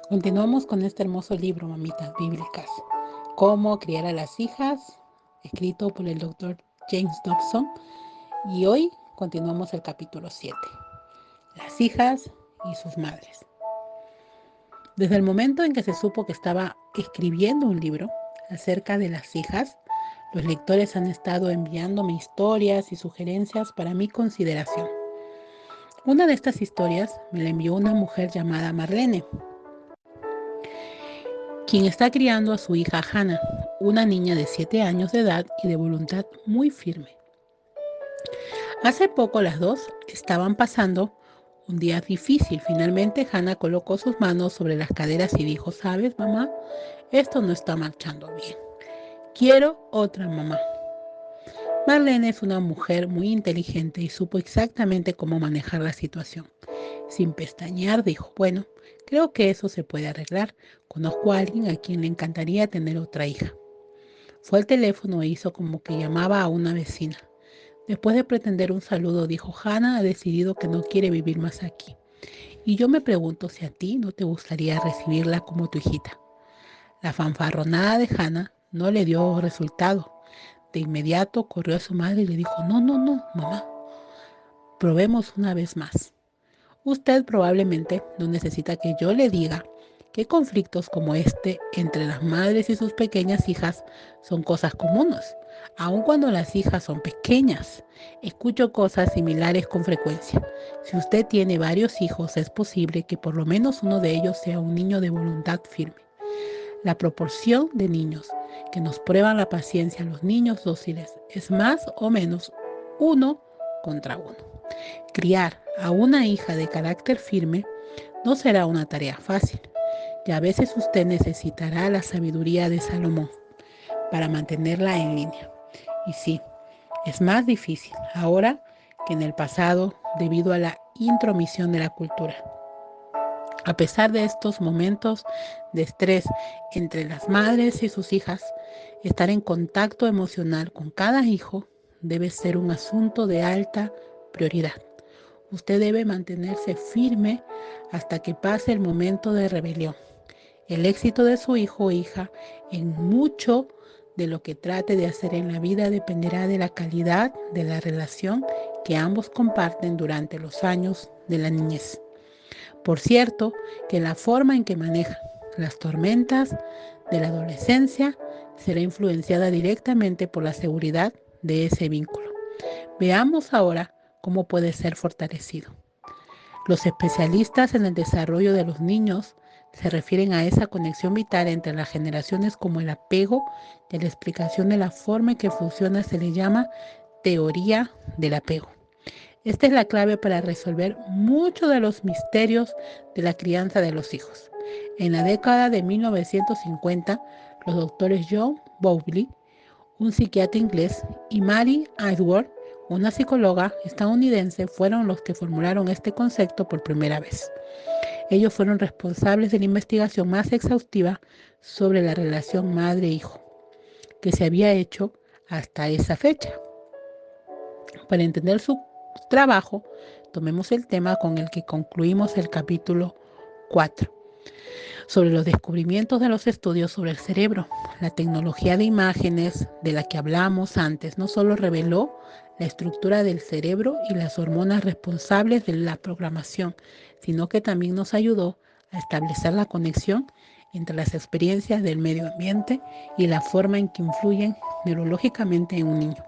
Continuamos con este hermoso libro, Mamitas Bíblicas, Cómo criar a las hijas, escrito por el doctor James Dobson. Y hoy continuamos el capítulo 7, las hijas y sus madres. Desde el momento en que se supo que estaba escribiendo un libro acerca de las hijas, los lectores han estado enviándome historias y sugerencias para mi consideración. Una de estas historias me la envió una mujer llamada Marlene, quien está criando a su hija Hannah, una niña de 7 años de edad y de voluntad muy firme. Hace poco las dos estaban pasando un día difícil. Finalmente Hannah colocó sus manos sobre las caderas y dijo: ¿sabes, mamá? Esto no está marchando bien. Quiero otra mamá. Marlene es una mujer muy inteligente y supo exactamente cómo manejar la situación. Sin pestañear dijo: bueno, creo que eso se puede arreglar. Conozco a alguien a quien le encantaría tener otra hija. Fue al teléfono e hizo como que llamaba a una vecina. Después de pretender un saludo, dijo: Hannah ha decidido que no quiere vivir más aquí. Y yo me pregunto si a ti no te gustaría recibirla como tu hijita. La fanfarronada de Hannah no le dio resultado. De inmediato corrió a su madre y le dijo: no, no, no, mamá. Probemos una vez más. Usted probablemente no necesita que yo le diga que conflictos como este entre las madres y sus pequeñas hijas son cosas comunes, aun cuando las hijas son pequeñas. Escucho cosas similares con frecuencia. Si usted tiene varios hijos, es posible que por lo menos uno de ellos sea un niño de voluntad firme. La proporción de niños que nos prueban la paciencia a los niños dóciles es más o menos 1 contra 1. Criar a una hija de carácter firme no será una tarea fácil, y a veces usted necesitará la sabiduría de Salomón para mantenerla en línea. Y sí, es más difícil ahora que en el pasado debido a la intromisión de la cultura. A pesar de estos momentos de estrés entre las madres y sus hijas, estar en contacto emocional con cada hijo debe ser un asunto de alta prioridad. Usted debe mantenerse firme hasta que pase el momento de rebelión. El éxito de su hijo o hija en mucho de lo que trate de hacer en la vida dependerá de la calidad de la relación que ambos comparten durante los años de la niñez. Por cierto, que la forma en que maneja las tormentas de la adolescencia será influenciada directamente por la seguridad de ese vínculo. Veamos ahora cómo puede ser fortalecido. Los especialistas en el desarrollo de los niños se refieren a esa conexión vital entre las generaciones como el apego, y la explicación de la forma en que funciona se le llama teoría del apego. Esta es la clave para resolver muchos de los misterios de la crianza de los hijos. En la década de 1950, los doctores John Bowlby, un psiquiatra inglés, y Mary Ainsworth, una psicóloga estadounidense, fueron los que formularon este concepto por primera vez. Ellos fueron responsables de la investigación más exhaustiva sobre la relación madre-hijo que se había hecho hasta esa fecha. Para entender su trabajo, tomemos el tema con el que concluimos el capítulo 4, sobre los descubrimientos de los estudios sobre el cerebro. La tecnología de imágenes de la que hablamos antes no solo reveló la estructura del cerebro y las hormonas responsables de la programación, sino que también nos ayudó a establecer la conexión entre las experiencias del medio ambiente y la forma en que influyen neurológicamente en un niño.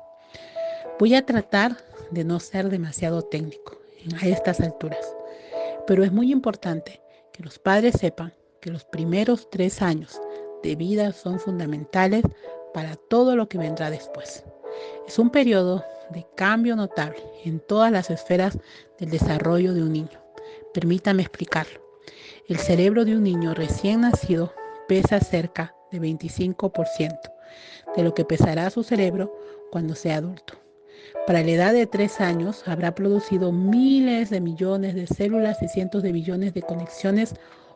Voy a tratar de no ser demasiado técnico a estas alturas, pero es muy importante que los padres sepan que los primeros 3 años de vida son fundamentales para todo lo que vendrá después. Es un periodo de cambio notable en todas las esferas del desarrollo de un niño. Permítame explicarlo. El cerebro de un niño recién nacido pesa cerca de 25% de lo que pesará su cerebro cuando sea adulto. Para la edad de 3 años habrá producido miles de millones de células y cientos de billones de conexiones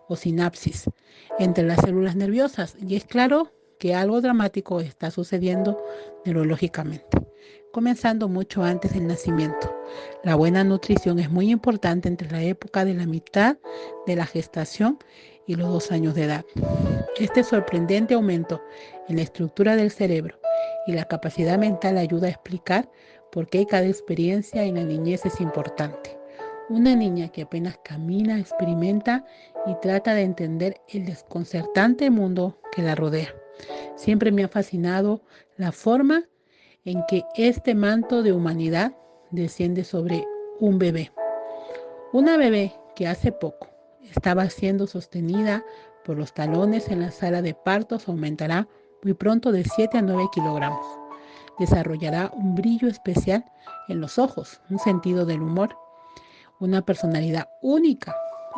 o sinapsis entre las células nerviosas. Y es claro que algo dramático está sucediendo neurológicamente. comenzando mucho antes del nacimiento. La buena nutrición es muy importante entre la época de la mitad de la gestación y los 2 años de edad. Este sorprendente aumento en la estructura del cerebro y la capacidad mental ayuda a explicar por qué cada experiencia en la niñez es importante. Una niña que apenas camina, experimenta y trata de entender el desconcertante mundo que la rodea. Siempre me ha fascinado la forma en que este manto de humanidad desciende sobre un bebé. Una bebé que hace poco estaba siendo sostenida por los talones en la sala de partos aumentará muy pronto de 7 a 9 kilogramos. Desarrollará un brillo especial en los ojos, un sentido del humor, una personalidad única,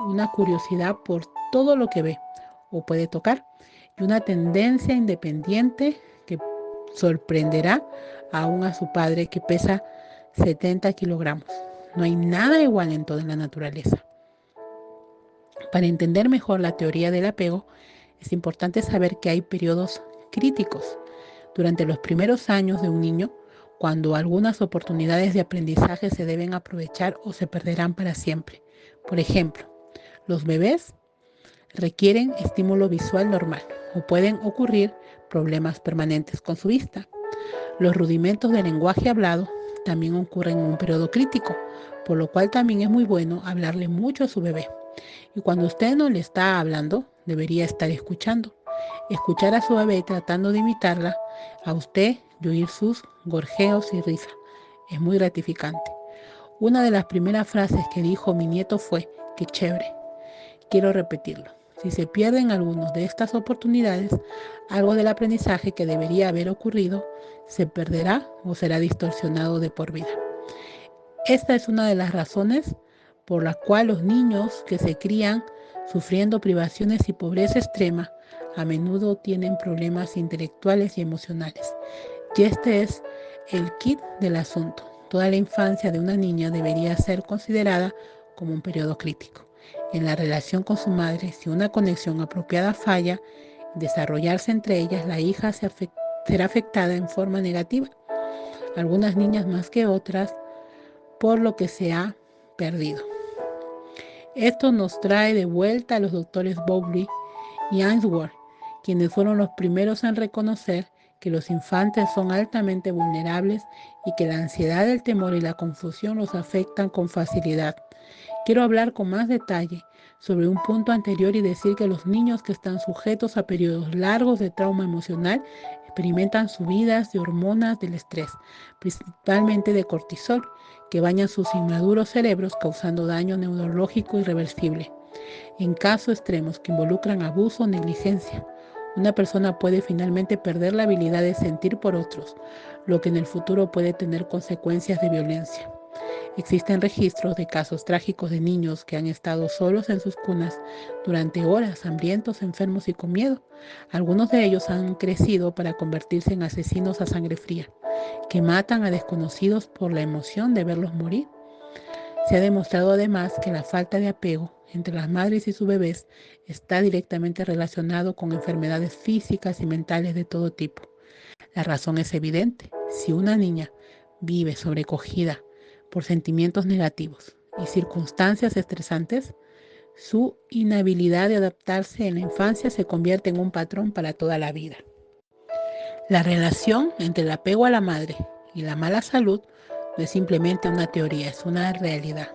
una curiosidad por todo lo que ve o puede tocar y una tendencia independiente que sorprenderá aún a su padre que pesa 70 kilogramos. No hay nada igual en toda la naturaleza. Para entender mejor la teoría del apego, es importante saber que hay periodos críticos durante los primeros años de un niño, cuando algunas oportunidades de aprendizaje se deben aprovechar o se perderán para siempre. Por ejemplo, los bebés requieren estímulo visual normal o pueden ocurrir problemas permanentes con su vista. Los rudimentos del lenguaje hablado también ocurren en un periodo crítico, por lo cual también es muy bueno hablarle mucho a su bebé. Y cuando usted no le está hablando, debería estar escuchando. Escuchar a su bebé tratando de imitarla a usted y oír sus gorjeos y risas. Es muy gratificante. Una de las primeras frases que dijo mi nieto fue: "Qué chévere". Quiero repetirlo. Si se pierden algunas de estas oportunidades, algo del aprendizaje que debería haber ocurrido se perderá o será distorsionado de por vida. Esta es una de las razones por la cual los niños que se crían sufriendo privaciones y pobreza extrema a menudo tienen problemas intelectuales y emocionales. Y este es el kit del asunto. Toda la infancia de una niña debería ser considerada como un periodo crítico. En la relación con su madre, si una conexión apropiada falla, desarrollarse entre ellas, la hija será afectada en forma negativa. Algunas niñas más que otras, por lo que se ha perdido. Esto nos trae de vuelta a los doctores Bowlby y Ainsworth, quienes fueron los primeros en reconocer que los infantes son altamente vulnerables y que la ansiedad, el temor y la confusión los afectan con facilidad. Quiero hablar con más detalle sobre un punto anterior y decir que los niños que están sujetos a periodos largos de trauma emocional experimentan subidas de hormonas del estrés, principalmente de cortisol, que bañan sus inmaduros cerebros causando daño neurológico irreversible. En casos extremos que involucran abuso o negligencia, una persona puede finalmente perder la habilidad de sentir por otros, lo que en el futuro puede tener consecuencias de violencia. Existen registros de casos trágicos de niños que han estado solos en sus cunas durante horas, hambrientos, enfermos y con miedo. Algunos de ellos han crecido para convertirse en asesinos a sangre fría, que matan a desconocidos por la emoción de verlos morir. Se ha demostrado además que la falta de apego entre las madres y sus bebés está directamente relacionado con enfermedades físicas y mentales de todo tipo. La razón es evidente. Si una niña vive sobrecogida por sentimientos negativos y circunstancias estresantes, su inhabilidad de adaptarse en la infancia se convierte en un patrón para toda la vida. La relación entre el apego a la madre y la mala salud no es simplemente una teoría, es una realidad.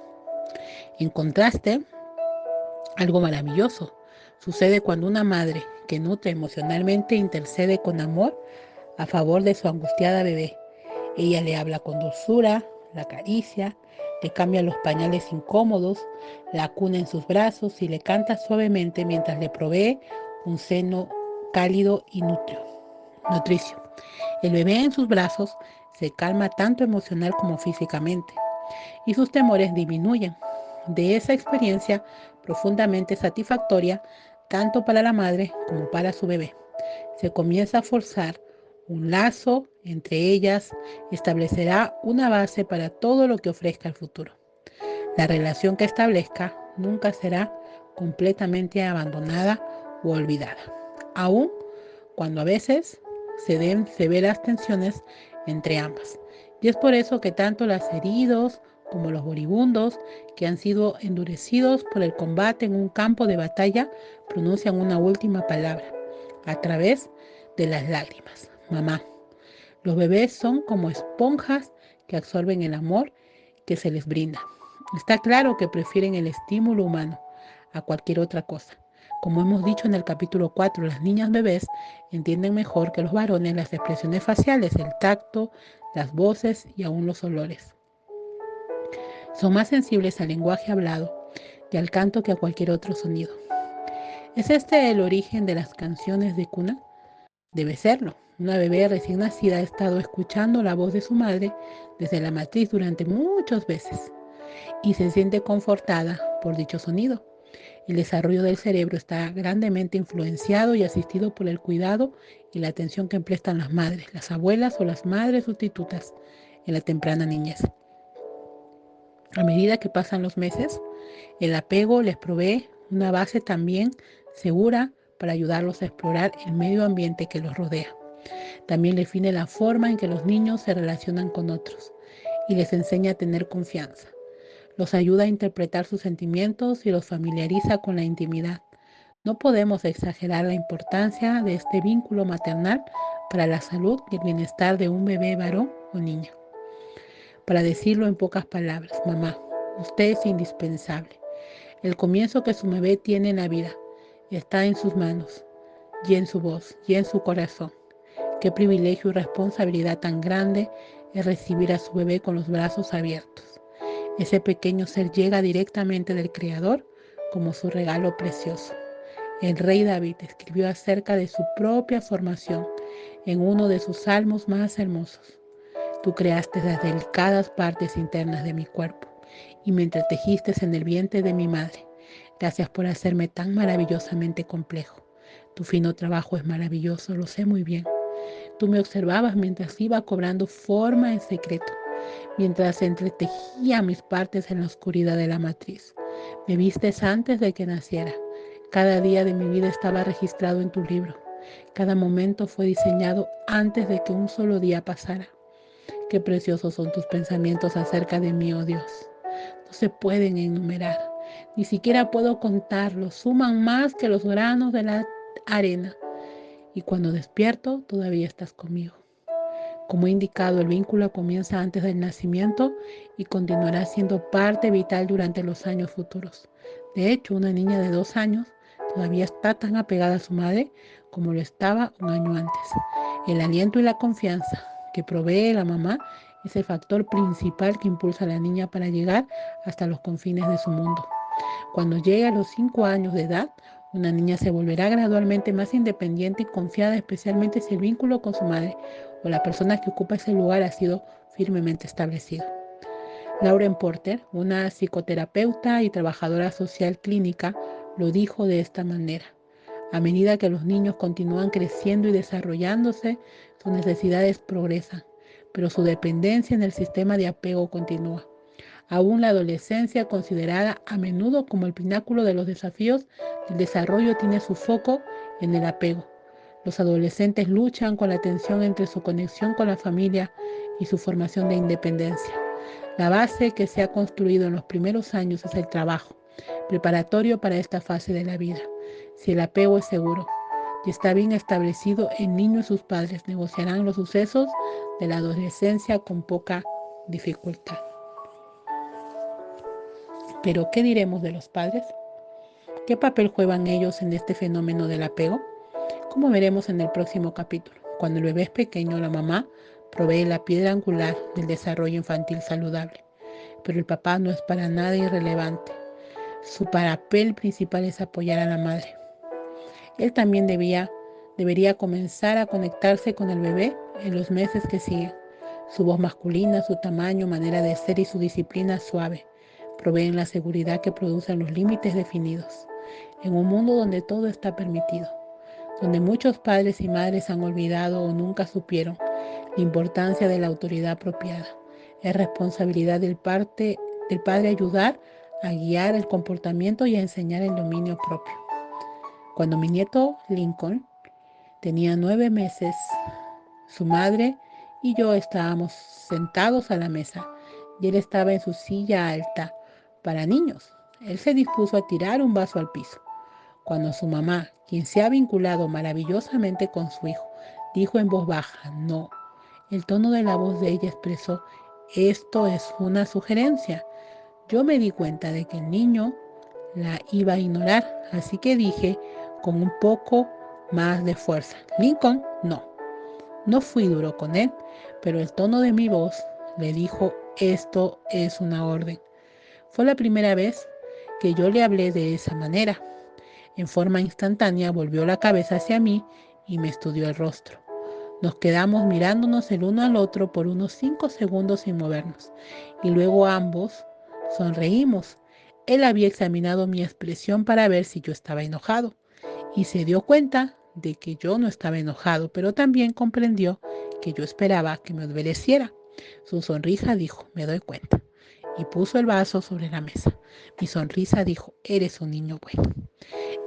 En contraste, algo maravilloso sucede cuando una madre que nutre emocionalmente intercede con amor a favor de su angustiada bebé. Ella le habla con dulzura, la acaricia, le cambia los pañales incómodos, la acuna en sus brazos y le canta suavemente mientras le provee un seno cálido y nutricio. El bebé en sus brazos se calma tanto emocional como físicamente y sus temores disminuyen. De esa experiencia profundamente satisfactoria, tanto para la madre como para su bebé, se comienza a forzar un lazo entre ellas, establecerá una base para todo lo que ofrezca el futuro. La relación que establezca nunca será completamente abandonada o olvidada, aun cuando a veces se den severas tensiones entre ambas. Y es por eso que tanto los heridos como los moribundos, que han sido endurecidos por el combate en un campo de batalla, pronuncian una última palabra a través de las lágrimas: mamá. Los bebés son como esponjas que absorben el amor que se les brinda. Está claro que prefieren el estímulo humano a cualquier otra cosa. Como hemos dicho en el capítulo 4, las niñas bebés entienden mejor que los varones las expresiones faciales, el tacto, las voces y aún los olores. Son más sensibles al lenguaje hablado y al canto que a cualquier otro sonido. ¿Es este el origen de las canciones de cuna? Debe serlo. Una bebé recién nacida ha estado escuchando la voz de su madre desde la matriz durante muchas veces y se siente confortada por dicho sonido. El desarrollo del cerebro está grandemente influenciado y asistido por el cuidado y la atención que prestan las madres, las abuelas o las madres sustitutas en la temprana niñez. A medida que pasan los meses, el apego les provee una base también segura para ayudarlos a explorar el medio ambiente que los rodea. También define la forma en que los niños se relacionan con otros y les enseña a tener confianza. Los ayuda a interpretar sus sentimientos y los familiariza con la intimidad. No podemos exagerar la importancia de este vínculo maternal para la salud y el bienestar de un bebé varón o niña. Para decirlo en pocas palabras: mamá, usted es indispensable. El comienzo que su bebé tiene en la vida está en sus manos, y en su voz, y en su corazón. Qué privilegio y responsabilidad tan grande es recibir a su bebé con los brazos abiertos. Ese pequeño ser llega directamente del Creador como su regalo precioso. El rey David escribió acerca de su propia formación en uno de sus salmos más hermosos. Tú creaste las delicadas partes internas de mi cuerpo y me entretejiste en el vientre de mi madre. Gracias por hacerme tan maravillosamente complejo. Tu fino trabajo es maravilloso, lo sé muy bien. Tú me observabas mientras iba cobrando forma en secreto, mientras entretejía mis partes en la oscuridad de la matriz. Me vistes antes de que naciera. Cada día de mi vida estaba registrado en tu libro. Cada momento fue diseñado antes de que un solo día pasara. Qué preciosos son tus pensamientos acerca de mí, oh Dios. No se pueden enumerar. Ni siquiera puedo contarlos. Suman más que los granos de la arena. Y cuando despierto, todavía estás conmigo. Como he indicado, el vínculo comienza antes del nacimiento y continuará siendo parte vital durante los años futuros. De hecho, una niña de 2 años todavía está tan apegada a su madre como lo estaba un año antes. El aliento y la confianza que provee la mamá es el factor principal que impulsa a la niña para llegar hasta los confines de su mundo. Cuando llegue a los 5 años de edad, una niña se volverá gradualmente más independiente y confiada, especialmente si el vínculo con su madre o la persona que ocupa ese lugar ha sido firmemente establecido. Lauren Porter, una psicoterapeuta y trabajadora social clínica, lo dijo de esta manera: a medida que los niños continúan creciendo y desarrollándose, sus necesidades progresan, pero su dependencia en el sistema de apego continúa. Aún la adolescencia, considerada a menudo como el pináculo de los desafíos del desarrollo, tiene su foco en el apego. Los adolescentes luchan con la tensión entre su conexión con la familia y su formación de independencia. La base que se ha construido en los primeros años es el trabajo, preparatorio para esta fase de la vida. Si el apego es seguro y está bien establecido, el niño y sus padres negociarán los sucesos de la adolescencia con poca dificultad. Pero, ¿qué diremos de los padres? ¿Qué papel juegan ellos en este fenómeno del apego? Como veremos en el próximo capítulo, cuando el bebé es pequeño, la mamá provee la piedra angular del desarrollo infantil saludable. Pero el papá no es para nada irrelevante. Su papel principal es apoyar a la madre. Él también debería comenzar a conectarse con el bebé en los meses que siguen. Su voz masculina, su tamaño, manera de ser y su disciplina suave proveen la seguridad que producen los límites definidos. En un mundo donde todo está permitido, donde muchos padres y madres han olvidado o nunca supieron la importancia de la autoridad apropiada, es responsabilidad del padre ayudar a guiar el comportamiento y a enseñar el dominio propio. Cuando mi nieto Lincoln tenía 9 meses, su madre y yo estábamos sentados a la mesa y él estaba en su silla alta para niños. Él se dispuso a tirar un vaso al piso, cuando su mamá, quien se ha vinculado maravillosamente con su hijo, dijo en voz baja, no. El tono de la voz de ella expresó, esto es una sugerencia. Yo me di cuenta de que el niño la iba a ignorar, así que dije con un poco más de fuerza, Lincoln, no. No fui duro con él, pero el tono de mi voz le dijo, esto es una orden. Fue la primera vez que yo le hablé de esa manera. En forma instantánea volvió la cabeza hacia mí y me estudió el rostro. Nos quedamos mirándonos el uno al otro por unos 5 segundos sin movernos y luego ambos sonreímos. Él había examinado mi expresión para ver si yo estaba enojado y se dio cuenta de que yo no estaba enojado, pero también comprendió que yo esperaba que me obedeciera. Su sonrisa dijo, me doy cuenta, y puso el vaso sobre la mesa. Mi sonrisa dijo, eres un niño bueno.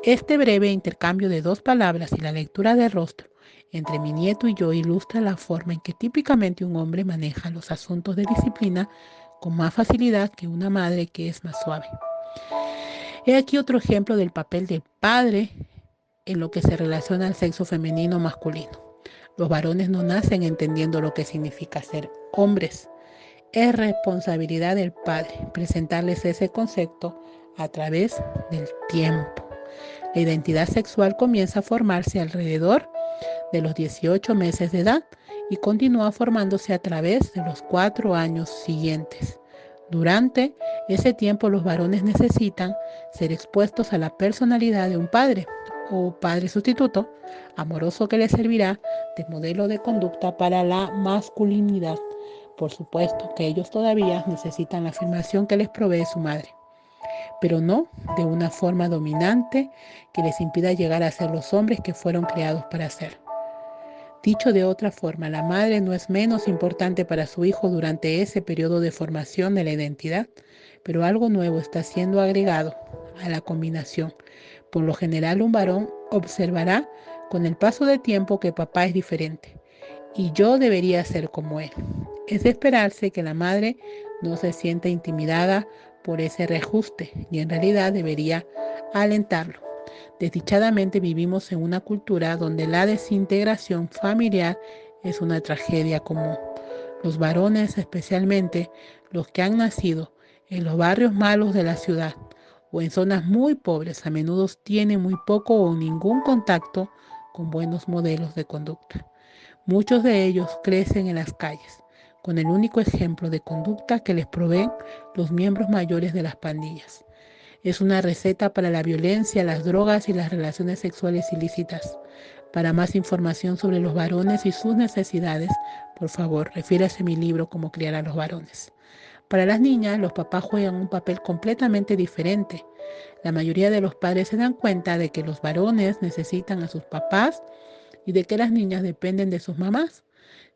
Este breve intercambio de 2 palabras y la lectura de rostro entre mi nieto y yo ilustra la forma en que típicamente un hombre maneja los asuntos de disciplina con más facilidad que una madre que es más suave. He aquí otro ejemplo del papel del padre en lo que se relaciona al sexo femenino o masculino. Los varones no nacen entendiendo lo que significa ser hombres. Es responsabilidad del padre presentarles ese concepto a través del tiempo. La identidad sexual comienza a formarse alrededor de los 18 meses de edad y continúa formándose a través de los 4 años siguientes. Durante ese tiempo los varones necesitan ser expuestos a la personalidad de un padre o padre sustituto, amoroso que les servirá de modelo de conducta para la masculinidad. Por supuesto que ellos todavía necesitan la afirmación que les provee su madre, pero no de una forma dominante que les impida llegar a ser los hombres que fueron creados para ser. Dicho de otra forma, la madre no es menos importante para su hijo durante ese periodo de formación de la identidad, pero algo nuevo está siendo agregado a la combinación. Por lo general, un varón observará con el paso del tiempo que papá es diferente y yo debería ser como él. Es de esperarse que la madre no se sienta intimidada por ese reajuste y en realidad debería alentarlo. Desdichadamente vivimos en una cultura donde la desintegración familiar es una tragedia común. Los varones, especialmente los que han nacido en los barrios malos de la ciudad o en zonas muy pobres, a menudo tienen muy poco o ningún contacto con buenos modelos de conducta. Muchos de ellos crecen en las calles, con el único ejemplo de conducta que les proveen los miembros mayores de las pandillas. Es una receta para la violencia, las drogas y las relaciones sexuales ilícitas. Para más información sobre los varones y sus necesidades, por favor, refiérase a mi libro Cómo criar a los varones. Para las niñas, los papás juegan un papel completamente diferente. La mayoría de los padres se dan cuenta de que los varones necesitan a sus papás y de que las niñas dependen de sus mamás.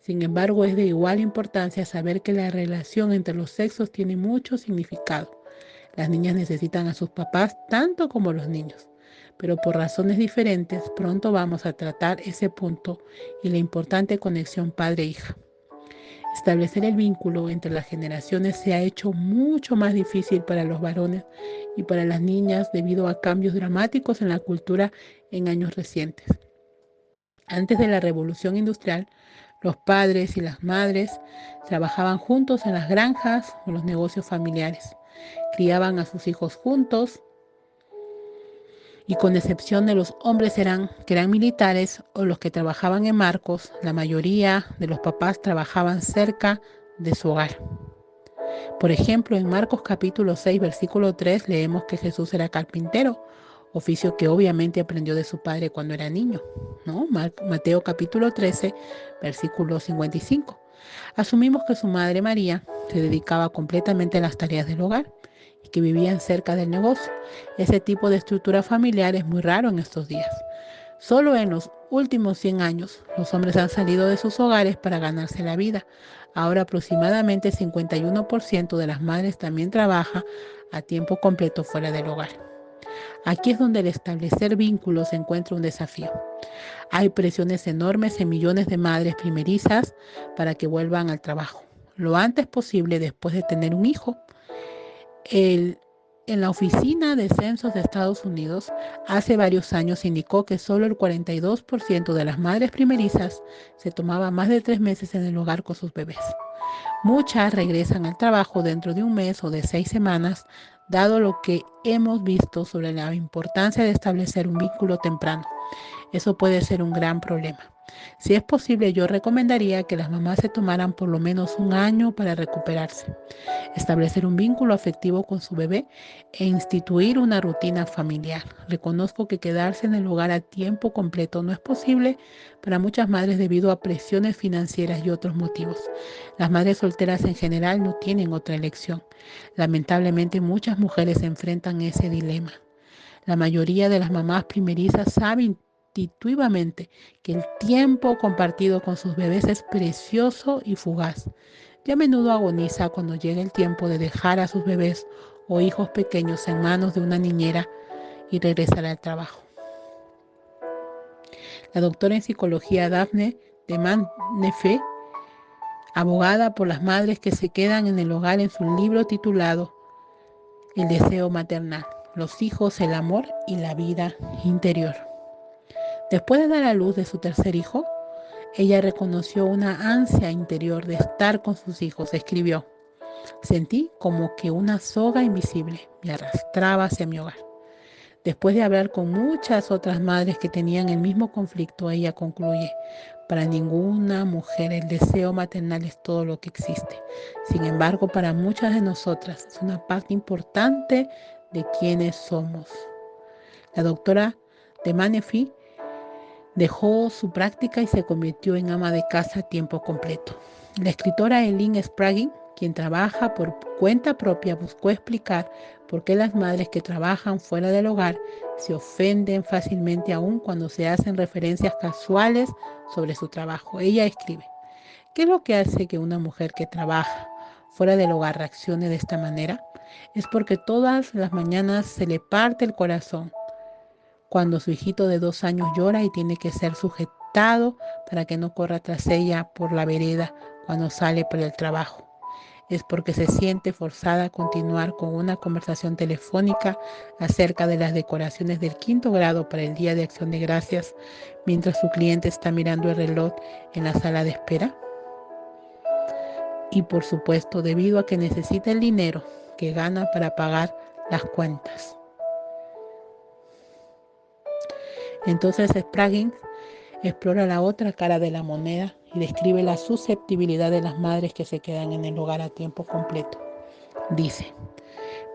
Sin embargo, es de igual importancia saber que la relación entre los sexos tiene mucho significado. Las niñas necesitan a sus papás tanto como los niños, pero por razones diferentes pronto vamos a tratar ese punto y la importante conexión padre-hija. Establecer el vínculo entre las generaciones se ha hecho mucho más difícil para los varones y para las niñas debido a cambios dramáticos en la cultura en años recientes. Antes de la Revolución Industrial, los padres y las madres trabajaban juntos en las granjas o los negocios familiares. Criaban a sus hijos juntos y con excepción de los hombres que eran militares o los que trabajaban en marcos, la mayoría de los papás trabajaban cerca de su hogar. Por ejemplo, en Marcos capítulo 6, versículo 3, leemos que Jesús era carpintero, oficio que obviamente aprendió de su padre cuando era niño, ¿no? Mateo capítulo 13, versículo 55. Asumimos que su madre María se dedicaba completamente a las tareas del hogar y que vivían cerca del negocio. Ese tipo de estructura familiar es muy raro en estos días. Solo en los últimos 100 años, los hombres han salido de sus hogares para ganarse la vida. Ahora aproximadamente 51% de las madres también trabaja a tiempo completo fuera del hogar. Aquí es donde el establecer vínculos se encuentra un desafío. Hay presiones enormes en millones de madres primerizas para que vuelvan al trabajo lo antes posible después de tener un hijo. En la Oficina de Censos de Estados Unidos hace varios años indicó que solo el 42% de las madres primerizas se tomaba más de 3 meses en el hogar con sus bebés. Muchas regresan al trabajo dentro de un mes o de 6 semanas, dado lo que hemos visto sobre la importancia de establecer un vínculo temprano. Eso puede ser un gran problema. Si es posible, yo recomendaría que las mamás se tomaran por lo menos un año para recuperarse, establecer un vínculo afectivo con su bebé e instituir una rutina familiar. Reconozco que quedarse en el hogar a tiempo completo no es posible para muchas madres debido a presiones financieras y otros motivos. Las madres solteras en general no tienen otra elección. Lamentablemente muchas mujeres enfrentan ese dilema. La mayoría de las mamás primerizas saben intuitivamente que el tiempo compartido con sus bebés es precioso y fugaz. Y a menudo agoniza cuando llega el tiempo de dejar a sus bebés o hijos pequeños en manos de una niñera y regresar al trabajo. La doctora en psicología Daphne de Mannefe, abogada por las madres que se quedan en el hogar, en su libro titulado El deseo maternal, los hijos, el amor y la vida interior. Después de dar a luz de su tercer hijo, ella reconoció una ansia interior de estar con sus hijos. Escribió: sentí como que una soga invisible me arrastraba hacia mi hogar. Después de hablar con muchas otras madres que tenían el mismo conflicto, ella concluye: para ninguna mujer el deseo maternal es todo lo que existe. Sin embargo, para muchas de nosotras es una parte importante de quienes somos. La doctora de Mannefi dejó su práctica y se convirtió en ama de casa a tiempo completo. La escritora Eileen Sprague, quien trabaja por cuenta propia, buscó explicar por qué las madres que trabajan fuera del hogar se ofenden fácilmente aún cuando se hacen referencias casuales sobre su trabajo. Ella escribe: ¿qué es lo que hace que una mujer que trabaja fuera del hogar reaccione de esta manera? Es porque todas las mañanas se le parte el corazón cuando su hijito de 2 años llora y tiene que ser sujetado para que no corra tras ella por la vereda cuando sale para el trabajo. Es porque se siente forzada a continuar con una conversación telefónica acerca de las decoraciones del 5º grado para el Día de Acción de Gracias, mientras su cliente está mirando el reloj en la sala de espera. Y por supuesto, debido a que necesita el dinero que gana para pagar las cuentas. Entonces Sprague explora la otra cara de la moneda y describe la susceptibilidad de las madres que se quedan en el hogar a tiempo completo. Dice: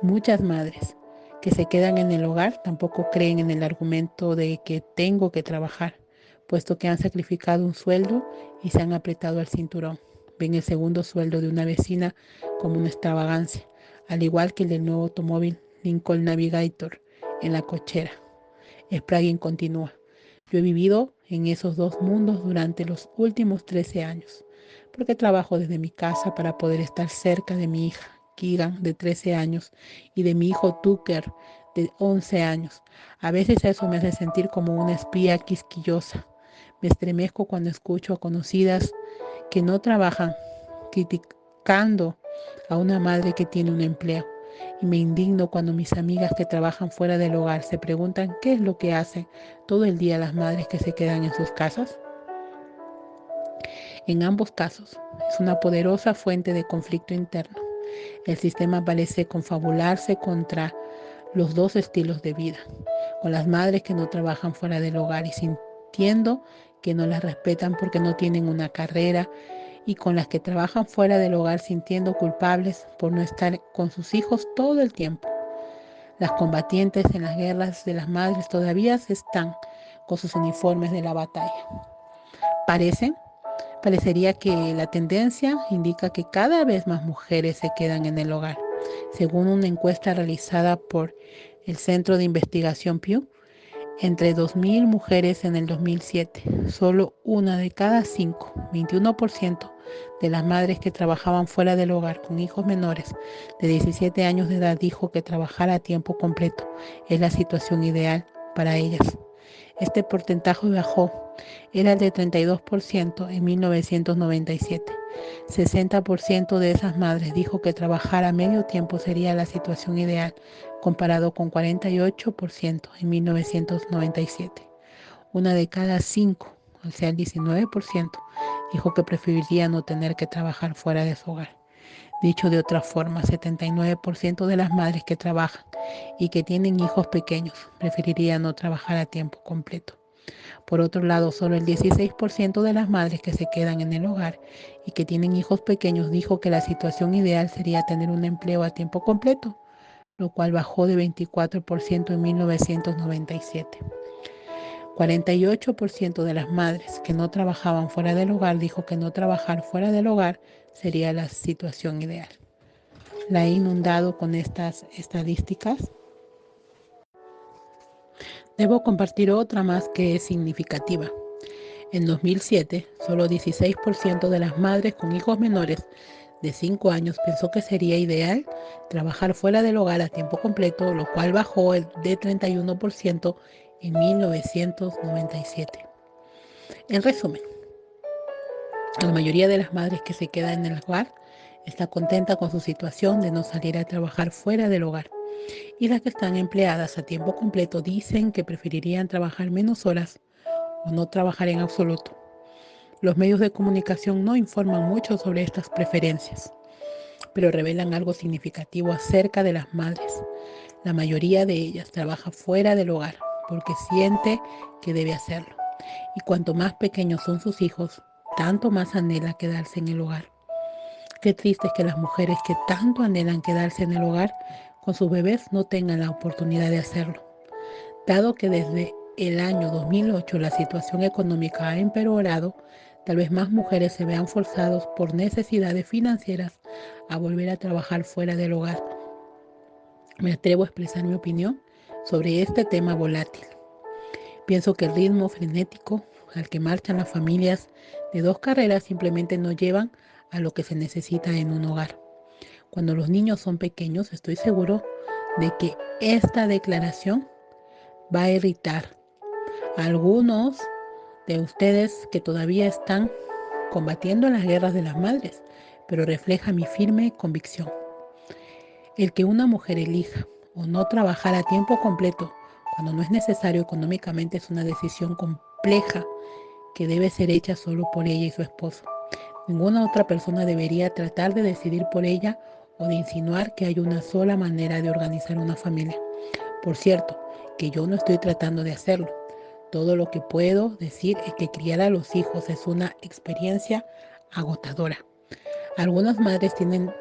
muchas madres que se quedan en el hogar tampoco creen en el argumento de que tengo que trabajar, puesto que han sacrificado un sueldo y se han apretado al cinturón. Ven el segundo sueldo de una vecina como una extravagancia, al igual que el del nuevo automóvil Lincoln Navigator en la cochera. Sprague continúa: yo he vivido en esos dos mundos durante los últimos 13 años, porque trabajo desde mi casa para poder estar cerca de mi hija, Keegan, de 13 años, y de mi hijo Tucker, de 11 años. A veces eso me hace sentir como una espía quisquillosa. Me estremezco cuando escucho a conocidas que no trabajan criticando a una madre que tiene un empleo. Y me indigno cuando mis amigas que trabajan fuera del hogar se preguntan qué es lo que hacen todo el día las madres que se quedan en sus casas. En ambos casos, es una poderosa fuente de conflicto interno. El sistema parece confabularse contra los dos estilos de vida, con las madres que no trabajan fuera del hogar y sintiendo que no las respetan porque no tienen una carrera, y con las que trabajan fuera del hogar sintiendo culpables por no estar con sus hijos todo el tiempo. Las combatientes en las guerras de las madres todavía están con sus uniformes de la batalla. Parecería que la tendencia indica que cada vez más mujeres se quedan en el hogar. Según una encuesta realizada por el Centro de Investigación Pew, entre 2.000 mujeres en el 2007, solo una de cada 5, 21% de las madres que trabajaban fuera del hogar con hijos menores de 17 años de edad dijo que trabajar a tiempo completo es la situación ideal para ellas. Este porcentaje bajó, era el de 32% en 1997. 60% de esas madres dijo que trabajar a medio tiempo sería la situación ideal, comparado con 48% en 1997. Una de cada 5, o sea el 19%, dijo que preferiría no tener que trabajar fuera de su hogar. Dicho de otra forma, 79% de las madres que trabajan y que tienen hijos pequeños preferirían no trabajar a tiempo completo. Por otro lado, solo el 16% de las madres que se quedan en el hogar y que tienen hijos pequeños dijo que la situación ideal sería tener un empleo a tiempo completo, lo cual bajó de 24% en 1997. 48% de las madres que no trabajaban fuera del hogar dijo que no trabajar fuera del hogar sería la situación ideal. La he inundado con estas estadísticas. Debo compartir otra más que es significativa. En 2007, solo 16% de las madres con hijos menores de 5 años pensó que sería ideal trabajar fuera del hogar a tiempo completo, lo cual bajó de 31% en 1997. En resumen, la mayoría de las madres que se quedan en el hogar está contenta con su situación de no salir a trabajar fuera del hogar. Y las que están empleadas a tiempo completo dicen que preferirían trabajar menos horas o no trabajar en absoluto. Los medios de comunicación no informan mucho sobre estas preferencias, pero revelan algo significativo acerca de las madres. La mayoría de ellas trabaja fuera del hogar porque siente que debe hacerlo. Y cuanto más pequeños son sus hijos, tanto más anhela quedarse en el hogar. Qué triste es que las mujeres que tanto anhelan quedarse en el hogar con sus bebés no tengan la oportunidad de hacerlo. Dado que desde el año 2008 la situación económica ha empeorado, tal vez más mujeres se vean forzadas por necesidades financieras a volver a trabajar fuera del hogar. Me atrevo a expresar mi opinión sobre este tema volátil. Pienso que el ritmo frenético al que marchan las familias de dos carreras simplemente no llevan a lo que se necesita en un hogar. Cuando los niños son pequeños, estoy seguro de que esta declaración va a irritar a algunos de ustedes que todavía están combatiendo las guerras de las madres, pero refleja mi firme convicción. El que una mujer elija o no trabajar a tiempo completo cuando no es necesario económicamente es una decisión compleja que debe ser hecha solo por ella y su esposo. Ninguna otra persona debería tratar de decidir por ella o de insinuar que hay una sola manera de organizar una familia. Por cierto, que yo no estoy tratando de hacerlo. Todo lo que puedo decir es que criar a los hijos es una experiencia agotadora. Algunas madres tienen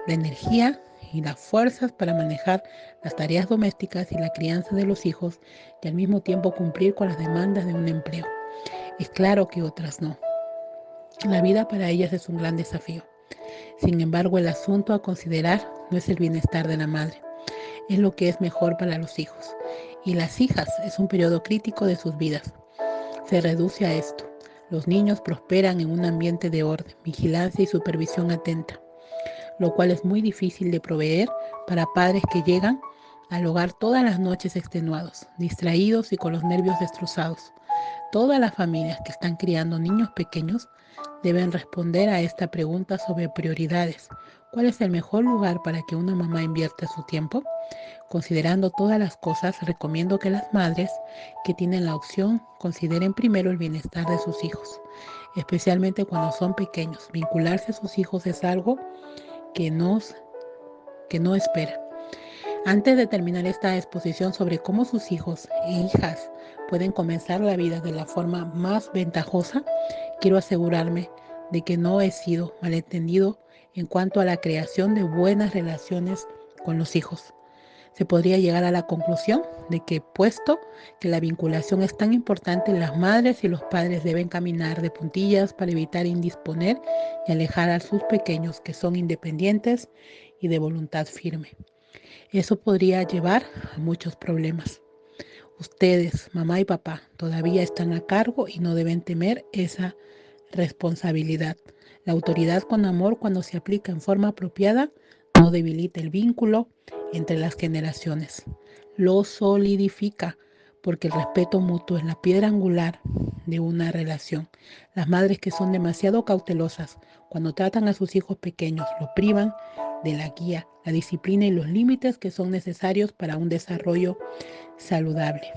la energía y las fuerzas para manejar las tareas domésticas y la crianza de los hijos y al mismo tiempo cumplir con las demandas de un empleo. Es claro que otras no. La vida para ellas es un gran desafío. Sin embargo, el asunto a considerar no es el bienestar de la madre, es lo que es mejor para los hijos. Y las hijas es un periodo crítico de sus vidas. Se reduce a esto. Los niños prosperan en un ambiente de orden, vigilancia y supervisión atenta, lo cual es muy difícil de proveer para padres que llegan al hogar todas las noches extenuados, distraídos y con los nervios destrozados. Todas las familias que están criando niños pequeños deben responder a esta pregunta sobre prioridades. ¿Cuál es el mejor lugar para que una mamá invierta su tiempo? Considerando todas las cosas, recomiendo que las madres que tienen la opción consideren primero el bienestar de sus hijos, especialmente cuando son pequeños. Vincularse a sus hijos es algo que no espera. Antes de terminar esta exposición sobre cómo sus hijos e hijas pueden comenzar la vida de la forma más ventajosa, quiero asegurarme de que no he sido malentendido en cuanto a la creación de buenas relaciones con los hijos. Se podría llegar a la conclusión de que, puesto que la vinculación es tan importante, las madres y los padres deben caminar de puntillas para evitar indisponer y alejar a sus pequeños que son independientes y de voluntad firme. Eso podría llevar a muchos problemas. Ustedes, mamá y papá, todavía están a cargo y no deben temer esa responsabilidad. La autoridad con amor, cuando se aplica en forma apropiada, no debilita el vínculo entre las generaciones, lo solidifica, porque el respeto mutuo es la piedra angular de una relación. Las madres que son demasiado cautelosas cuando tratan a sus hijos pequeños lo privan de la guía, la disciplina y los límites que son necesarios para un desarrollo saludable.